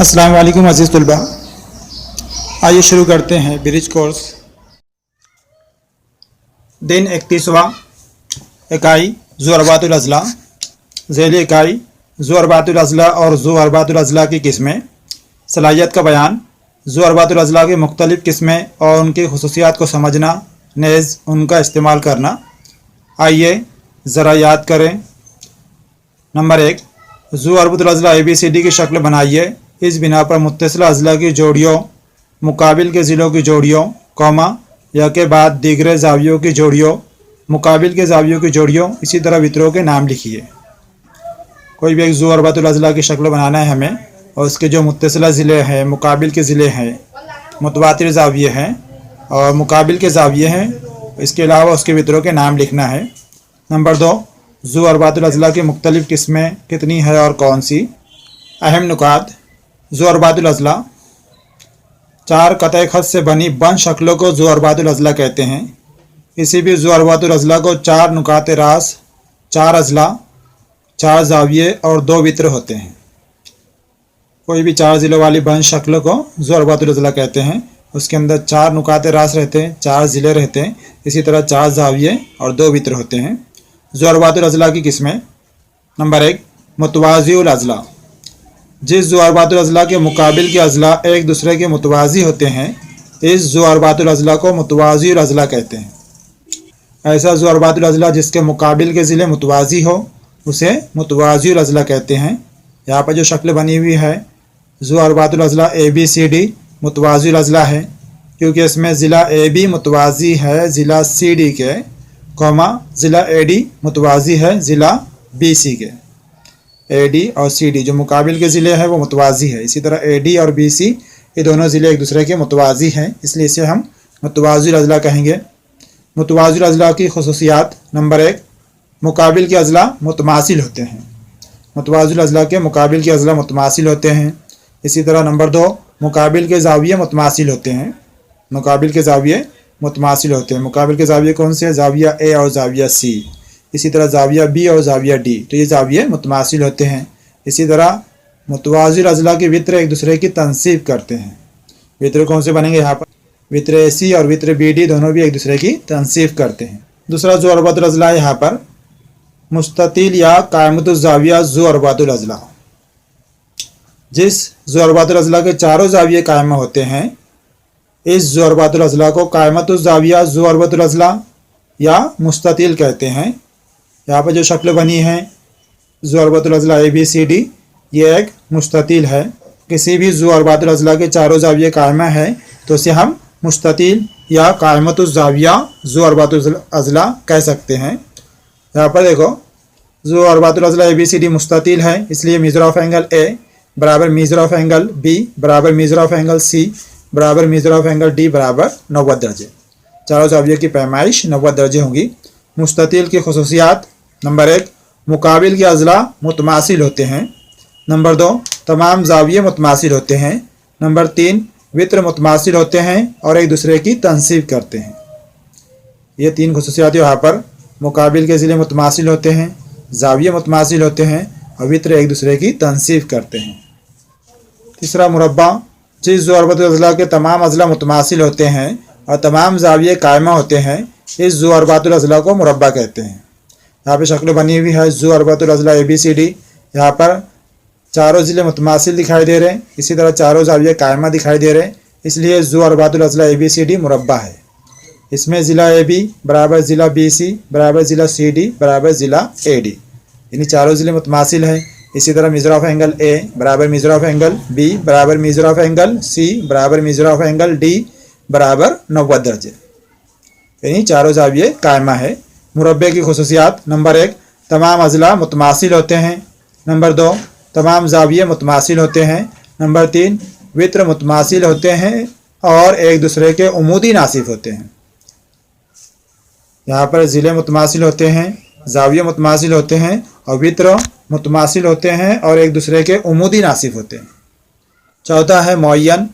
अस्सलाम वालेकुम अज़ीज़ तलबा, आइए शुरू करते हैं ब्रिज कोर्स। दिन 31वां, इकाई ज़ुअरबातुल अज़ला। ज़ैली इकाई ज़ुअरबातुल अज़ला और ज़ुअरबातुल अज़ला की किस्में। सलाहियत का बयान। ज़ुअरबातुल अज़ला की मुख्तलिफ़ किस्में और उनकी खुसूसियात को समझना, नेज़ उनका इस्तेमाल करना। आइए ज़रा याद करें। नंबर 1, ज़ुअरबातुल अज़ला ABCD की शक्ल बनाइए। इस बिना पर मुत्तसिल अज़ला की जोड़ियों, मुकाबिल के ज़िलों की जोड़ियों, कौमा या के बाद दीगरे ज़ावियों की जोड़ियों, मुकाबिल के ज़ावियों की जोड़ियों, इसी तरह वित्रों के नाम लिखिए। कोई भी एक ज़ुअरबातुल अज़ला की शक्ल बनाना है हमें, और उसके जो मुत्तसिला ज़िले हैं, मुकाबिल के ज़िले हैं, मुतवातिर ज़ाविये हैं और मुकाबिल के ज़ाविये हैं, इसके अलावा उसके वित्रों के नाम लिखना है। नंबर 2, ज़ुअरबातुल अज़ला की मुख्तलिफ़ किस्में कितनी है और कौन सी। अहम नुकात। ज़ुअरबातुल अज़ला 4 कतई ख़त से बनी बंद शक्लों को ज़ुअरबातुल अज़ला कहते हैं। किसी भी ज़ुअरबातुल अज़ला को 4 नुकात रास, 4 अज़ला, 4 ज़ाविये और 2 वित्र होते हैं। कोई भी 4 ज़िलों वाली बंद शक्लों को ज़ुअरबातुल अज़ला कहते हैं। उसके अंदर 4 नुकात रास रहते हैं, 4 ज़िले रहते हैं, इसी तरह 4 ज़ाविये और 2 वित्र होते हैं। ज़ुअरबातुल अज़ला की किस्में। नंबर 1, मुतवाज़िउल अज़ला। जिस ज़ुअरबातुल अज़ला के मुकाबिल के अज़ला एक दूसरे के मुतवाज़ी होते हैं, इस ज़ुअरबातुल अज़ला को मुतवाज़िउल अज़ला कहते हैं। ऐसा ज़ुअरबातुल अज़ला जिसके मुकाबिल के ज़िले मुतवाज़ी हो, उसे मुतवाज़िउल अज़ला कहते हैं। यहाँ पर जो शक्ल बनी हुई है, ज़ुअरबातुल अज़ला ABCD मुतवाज़िउल अज़ला है, क्योंकि इसमें ज़िला AB मुतवाज़ी है ज़िला CD के, कौमा ज़िला AD मुतवाज़ी है ज़िला BC के। AD और CD जो मुकाबिल के ज़िले हैं वो मुतवाज़ी है। इसी तरह AD और BC ये दोनों ज़िले एक दूसरे के मुतवाज़ी हैं, इसलिए इसे हम मुतवाज़िउल अज़ला कहेंगे। मुतवाज़िउल अज़ला की खुसूसियात। नंबर 1, मुकाबिल के अज़ला मुतमासिल होते हैं। मुतवाज़िउल अज़ला के मुकाबिल के अज़ला मुतमासिल होते हैं। इसी तरह नंबर 2, मुकाबिल के ज़ाविये मुतमासिल होते हैं। मुकाबिल के ज़ाविये मुतमासिल होते हैं। मुकाबिल के ज़ाविये कौन से हैं? ज़ाविया A और ज़ाविया C। इसी तरह ज़ाविया B और ज़ाविया D, तो ये ज़ाविये मुतमासिल होते हैं। इसी तरह मुतवाज़िउल अज़ला के वित्र एक दूसरे की तनसीब करते हैं। वित्र कौन से बनेंगे यहाँ पर? वित्र AC और वित्र BD दोनों भी एक दूसरे की तनसीब करते हैं। दूसरा ज़ुअरबातुल अज़ला यहाँ पर मुस्ततिल या कायमतुज़ ज़ाविया ज़ुअरबातुल अज़ला। जिस ज़ुअरबातुल अज़ला के चारों ज़ाविये कायमा होते हैं, इस ज़ुअरबातुल अज़ला को कायमतुज़ ज़ाविया ज़ुअरबातुल अज़ला या मुस्ततिल कहते हैं। यहाँ पर जो शक्ल बनी है ज़ुअरबातुल अज़ला ABCD, ये एक मुस्ततिल है। किसी भी ज़ुअरबातुल अज़ला के चारों ज़ाविये कायमा है तो इसे हम मुस्ततिल या कायमतुज़ ज़ाविया ज़ुअरबातुल अज़ला कह सकते हैं। यहाँ पर देखो, ज़ुअरबातुल अज़ला ABCD मुस्ततिल है, इसलिए मेजर ऑफ एंगल A बराबर मेजर ऑफ एंगल B बराबर मेजर ऑफ एंगल C बराबर मेजर ऑफ एंगल D बराबर 90 दर्जे। चारों ज़ाविये की पैमाइश 90 दर्जे होंगी। मुस्ततिल की खुसूसियात। नंबर 1, मुकाबिल के अज़ला मुतमासिल होते हैं। नंबर 2, तमाम ज़ाविये मुतमासिल होते हैं। नंबर 3, वित्र मुतमासिल होते हैं और एक दूसरे की तनसीब करते हैं। ये 3 खुसूसियात यहाँ पर। मुकाबिल के ज़िले मुतमासिल होते हैं, ज़ाविये मुतमासिल होते हैं और वित्र एक दूसरे की तनसीब करते हैं। तीसरा मुरब्बा। जिस ज़ुअरबातुल अज़ला के तमाम अज़ला मुतमासिल होते हैं और तमाम ज़ाविये कायमा होते हैं, इस ज़ुअरबातुल अज़ला को मुरब्बा कहते हैं। यहाँ पे शक्ल बनी हुई है ज़ुअरबातुल अज़ला ABCD। यहाँ पर चारों ज़िले मुतमासिल दिखाई दे रहे हैं, इसी तरह चारों ज़ाविये कायमा दिखाई दे रहे हैं, इसलिए ज़ुअरबातुल अज़ला ABCD मुरब्बा है। इसमें ज़िला AB बराबर ज़िला BC बराबर ज़िला CD बराबर ज़िला AD, यानी चारों ज़िले मुतमासिल हैं। इसी तरह मेजर ऑफ एंगल A बराबर मेजर ऑफ एंगल B बराबर मेजर ऑफ एंगल C बराबर मेजर ऑफ एंगल D बराबर 90 दर्जे, यानी चारों ज़ाविये कायमा है। मुरब्बे की खुसूसियात। नंबर 1, तमाम अज़ला मुतमासिल होते हैं। नंबर 2, तमाम ज़ाविये मुतमासिल होते हैं। नंबर 3, वित्र मुतमासिल होते हैं और एक दूसरे के उमूदी नासिफ होते हैं। यहाँ पर ज़िले मुतमासिल होते हैं, ज़ाविये मुतमासिल होते हैं और वित्र मुतमासिल होते हैं और एक दूसरे के उमूदी नासिफ होते हैं। चौथा है मुअय्यन।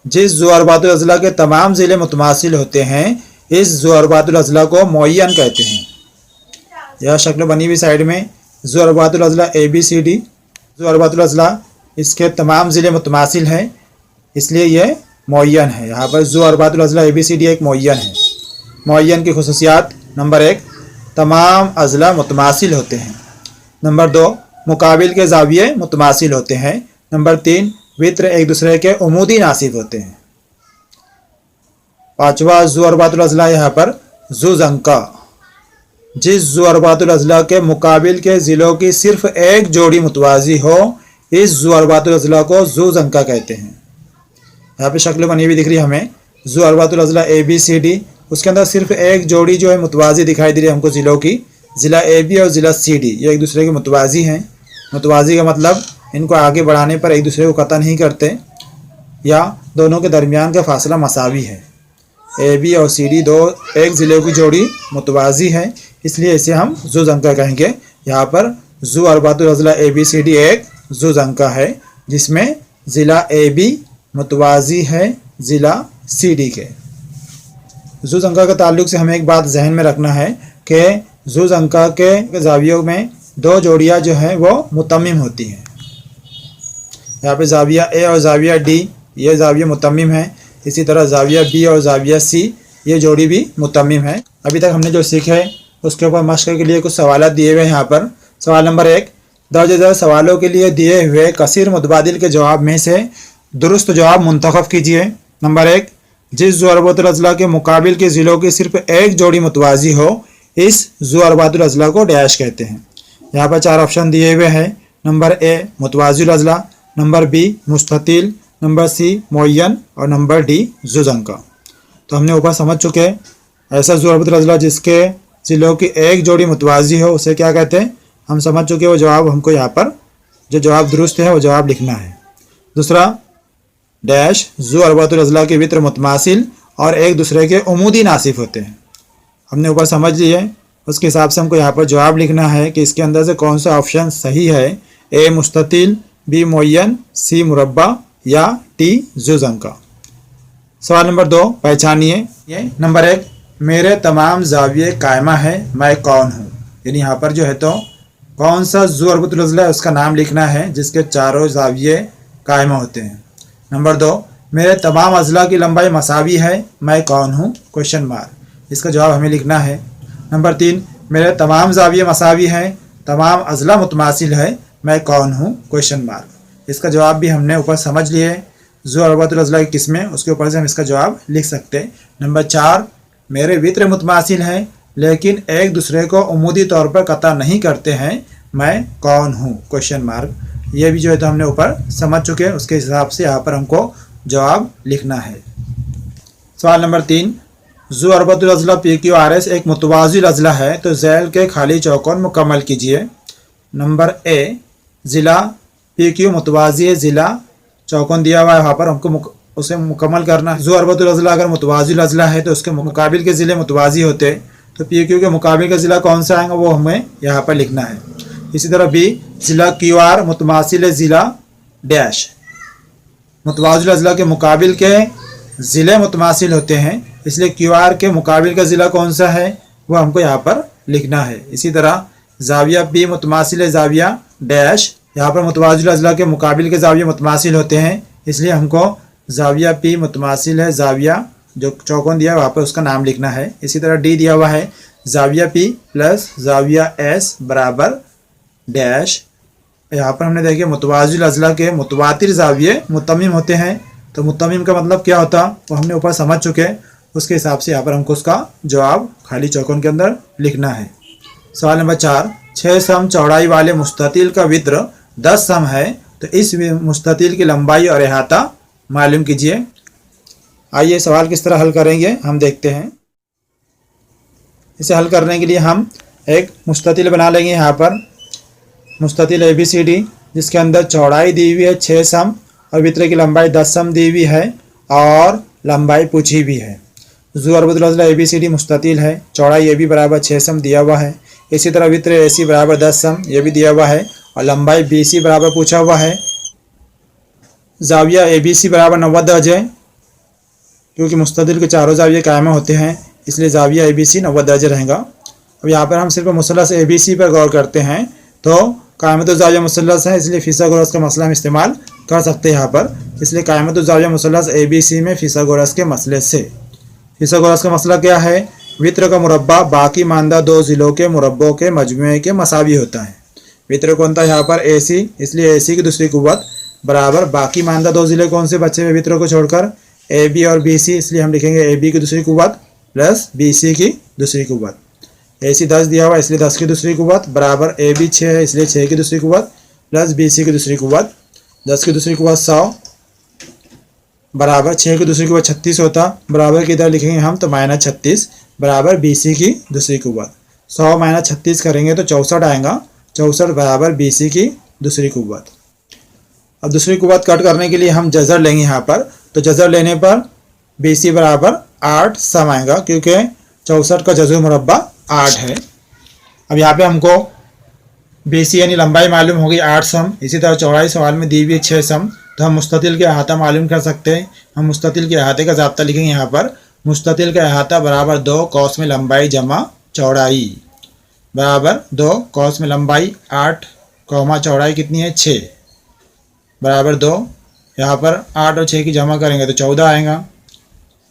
जिस ज़ुअरबातुल अज़ला के तमाम ज़िले मुतमासिल होते हैं, इस ज़ुअरबातुल अज़ला को मुअय्यन कहते हैं। यह शक्ल बनी हुई साइड में ज़ुअरबातुल अज़ला ABCD, ज़ुअरबातुल अज़ला इसके तमाम ज़िले मुतमासिल हैं, इसलिए ये मुअय्यन है। यहाँ पर ज़ू अरबातुल अज़ला ABCD एक मुअय्यन है। मुअय्यन की खुसूसियात, नंबर 1, तमाम अज़ला मुतमासिल होते हैं। नंबर 2, मुकाबिल के ज़ाविये मुतमासिल होते हैं। नंबर 3, वित्र एक दूसरे के उमूदी नासिब होते हैं। पाँचवा ज़ू अरबातुल अज़ला यहाँ पर ज़ू ज़ंका, जिस ज़ू अरबातुल अज़ला के मुकाबिल के ज़िलों की सिर्फ एक जोड़ी मुतवाज़ी हो, इस ज़ू अरबातुल अज़ला को ज़ू ज़ंका कहते हैं। यहाँ पे शक्ल बनी हुई दिख रही है हमें, ज़ू अरबातुल अज़ला ABCD, उसके अंदर सिर्फ एक जोड़ी जो है मुतवाज़ी दिखाई दे रही है हमको ज़िलों की, ज़िला AB और ज़िला CD, ये एक दूसरे के मुतवाज़ी हैं। मुतवाज़ी का मतलब इनको आगे बढ़ाने पर एक दूसरे को कतई नहीं करते, या दोनों के दरमियान का फासला मसावी है। AB और CD दो एक ज़िले की जोड़ी मुतवाज़ी है, इसलिए इसे हम ज़ू ज़ंका कहेंगे। यहाँ पर ज़ू अरबातुल अज़ला ABCD एक ज़ू ज़ंका है, जिसमें ज़िला AB मुतवाज़ी है ज़िला CD के। ज़ू ज़ंका के ताल्लुक़ से हमें एक बात जहन में रखना है कि ज़ू ज़ंका के ज़ावियों में दो जोड़ियाँ जो हैं वो मुतम्मिम होती हैं। यहाँ पे ज़ाविया A और ज़ाविया D ये ज़ाविया मुतम्मिम है, इसी तरह ज़ाविया B और ज़ाविया C ये जोड़ी भी मुतम्मिम है। अभी तक हमने जो सीखा है उसके ऊपर मश्क के लिए कुछ सवाल दिए हुए हैं। यहाँ पर सवाल नंबर 1, दर्ज झैल सवालों के लिए दिए हुए कसीर मुतबादिल के जवाब में से दुरुस्त जवाब मुंतखब कीजिए। नंबर 1, जिस ज़ू अरबातुल अज़ला के मुकाबिल के ज़िलों की सिर्फ एक जोड़ी मुतवाज़ी हो, इस ज़ू अरबातुल अज़ला को डैश कहते हैं। यहाँ पर 4 ऑप्शन दिए हुए हैं। नंबर A मुतवाज़िल अज़ला, नंबर B मुस्ततिल, नंबर C मुअय्यन और नंबर D ज़ू ज़ंका। तो हमने ऊपर समझ चुके हैं, ऐसा ज़ू अरबातुल अज़ला जिसके ज़िलों की एक जोड़ी मुतवाज़ी हो उसे क्या कहते हैं, हम समझ चुके। वो जवाब हमको यहाँ पर जो जवाब दुरुस्त है वो जवाब लिखना है। दूसरा, डैश ज़ू अरबातुल अज़ला के वित्र मुतमासिल और एक दूसरे के उमूदी नासिफ होते हैं। हमने ऊपर समझ लिए, उसके हिसाब से हमको यहाँ पर जवाब लिखना है कि इसके अंदर से कौन सा ऑप्शन सही है। A मुस्ततिल, B मुअय्यन, C मुरब्बा या D ज़ू ज़ंका। सवाल नंबर 2 पहचानिए। ये नंबर 1, मेरे तमाम ज़ाविये कायमा है, मैं कौन हूँ। यानी यहाँ पर जो है तो कौन सा ज़ू अरबातुल अज़ला है उसका नाम लिखना है जिसके चारों ज़ाविये कायमा होते हैं। नंबर 2, मेरे तमाम अज़ला की लंबाई मसावी है, मैं कौन हूँ, क्वेश्चन मार्क। इसका जवाब हमें लिखना है। नंबर 3, मेरे तमाम ज़ाविये मसावी हैं, तमाम अज़ला मुतमासिल है, मैं कौन हूँ, क्वेश्चन मार्क। इसका जवाब भी हमने ऊपर समझ लिए। ज़ू अरबातुल अज़ला की किस्में, उसके ऊपर से हम इसका जवाब लिख सकते हैं। नंबर 4, मेरे वित्र मुतमासिल हैं लेकिन एक दूसरे को उमूदी तौर पर कता नहीं करते हैं, मैं कौन हूँ, क्वेश्चन मार्क। ये भी जो है तो हमने ऊपर समझ चुके हैं, उसके हिसाब से यहाँ पर हमको जवाब लिखना है। सवाल नंबर 3, ज़ू अरबातुल अज़ला PQRS एक मुतवाज़िल अज़ला है, तो झैल के खाली चौकोन मुकम्मल कीजिए। नंबर A, ज़िला PQ मुतवाज़ी है, ज़िला चौकोन दिया हुआ है, वहाँ पर हमको उसे मुकम्मल करना है। ज़ू अरबातुल अज़ला अगर मुतवाज़िल अज़ला है तो उसके मुकाबिल के ज़िले मुतवाज़ी होते, तो PQ के मुकाबिल का ज़िला कौन सा आएगा वो हमें यहाँ पर लिखना है। इसी तरह B, ज़िला QR मुतमासिल ज़िला डैश, मुतवाज़िल अज़ला के मुकाबिल के ज़िले मुतमासिल होते हैं, इसलिए QR के मुकाबिल का ज़िला कौन सा है वो हमको यहाँ पर लिखना है। इसी तरह ज़ाविया B मुतमासिल ज़ाविया डैश, यहाँ पर मुतवाज़िल अज़ला के मुकाबिल के ज़ाविया मुतमासिल होते हैं, इसलिए हमको ज़ाविया P मुतमासिल है ज़ाविया, जो चौकोन दिया है वहाँ पर उसका नाम लिखना है। इसी तरह D दिया हुआ है, ज़ाविया P प्लस ज़ाविया S बराबर डैश। यहाँ पर हमने देखिए मुतवाज़िल अज़ला के मुतवातिर ज़ाविये मुतम्मिम होते हैं, तो मुतम्मिम का मतलब क्या होता वो हमने ऊपर समझ चुके हैं। उसके हिसाब से यहाँ पर हमको उसका जवाब खाली चौकोन के अंदर लिखना है। सवाल नंबर 4, 6 सम चौड़ाई वाले मुस्ततिल का वित्र 10 सम है, तो इस मुस्ततिल की लंबाई और अहाता मालूम कीजिए। आइए सवाल किस तरह हल करेंगे हम देखते हैं। इसे हल करने के लिए हम एक मुस्ततिल बना लेंगे। यहाँ पर मुस्ततिल ABCD जिसके अंदर चौड़ाई दी हुई है 6 सम और वित्र की लंबाई 10 सम दी हुई है और लंबाई पूछी भी है। ज़ू अरबातुल अज़ला ABCD मुस्ततिल है, चौड़ाई AB बराबर 6 सम दिया हुआ है। इसी तरह वित्र AC बराबर 10 सम ये भी दिया हुआ है और लंबाई BC बराबर पूछा हुआ है। ज़ाविया ABC बराबर 90 दर्जे, क्योंकि मुस्ततिल के चारों ज़ाविये कायमा होते हैं, इसलिए ज़ाविया ABC 90 दर्जे रहेगा। अब यहाँ पर हम सिर्फ मुसलस ABC पर गौर करते हैं, तो कायमत ज़ाविया मुसल्लस है, इसलिए फिसागोरस का मसला हम इस्तेमाल कर सकते हैं यहाँ पर। इसलिए कायमत ज़ाविया मुसल्लस ABC में फिसागोरस के मसले से। फिसागोरस का मसला क्या है? वित्र का मुरब्बा बाकी मानदा दो ज़िलों के मुरब्बों के मजमुए के मसावी होता है। वित्र कौन था यहाँ पर? AC, इसलिए AC की दूसरी कुव्वत बराबर बाकी मानदा दो ज़िले कौन से बचे हुए वित्रों को छोड़कर? AB और BC, इसलिए हम लिखेंगे AB की दूसरी कुव्वत प्लस BC की दूसरी कुव्वत। AC 10 दिया हुआ इसलिए 10 की दूसरी कुव्वत बराबर AB 6 है इसलिए 6 की दूसरी कुव्वत प्लस BC की दूसरी कुव्वत। 10 की दूसरी कुव्वत 100 बराबर 6 की दूसरी कुव्वत 36 होता, बराबर की इधर लिखेंगे हम तो -36 बराबर BC की दूसरी कुव्वत। 100 - 36 करेंगे तो 64 आएगा, 64 बराबर BC की दूसरी कुव्वत। अब दूसरी कुव्वत कट करने के लिए हम जज़र लेंगे यहाँ पर, तो जज़र लेने पर BC बराबर 8 सम आएगा क्योंकि 64 का जज़र मुरब्बा 8 है। अब यहाँ पे हमको BC यानी लंबाई मालूम होगी 8 सम, इसी तरह चौड़ाई सवाल में दी हुई 6 सम, तो हम मुस्ततिल के अहाता मालूम कर सकते हैं। हम मुस्ततिल के अहाते का ज़ाब्ता लिखेंगे यहाँ पर, मुस्ततिल का अहाता बराबर 2 कौस में लंबाई जमा चौड़ाई बराबर 2 कौस में लंबाई 8 कौमा चौड़ाई कितनी है 6 बराबर 2। यहाँ पर 8 और 6 की जमा करेंगे तो 14 आएगा,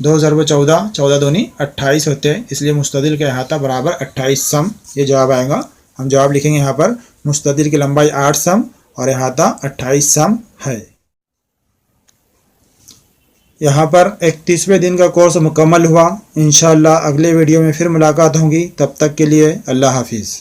2 ज़रब 14, 14 दूनी 28 होते हैं, इसलिए मुस्ततिल का अहाता बराबर 28 सम, ये जवाब आएगा। हम जवाब लिखेंगे यहाँ पर मुस्ततिल की लंबाई 8 सम और अहाता 28 सम है। यहाँ पर 31वें दिन का कोर्स मुकम्मल हुआ। इंशाअल्लाह अगले वीडियो में फिर मुलाकात होगी, तब तक के लिए अल्लाह हाफिज़।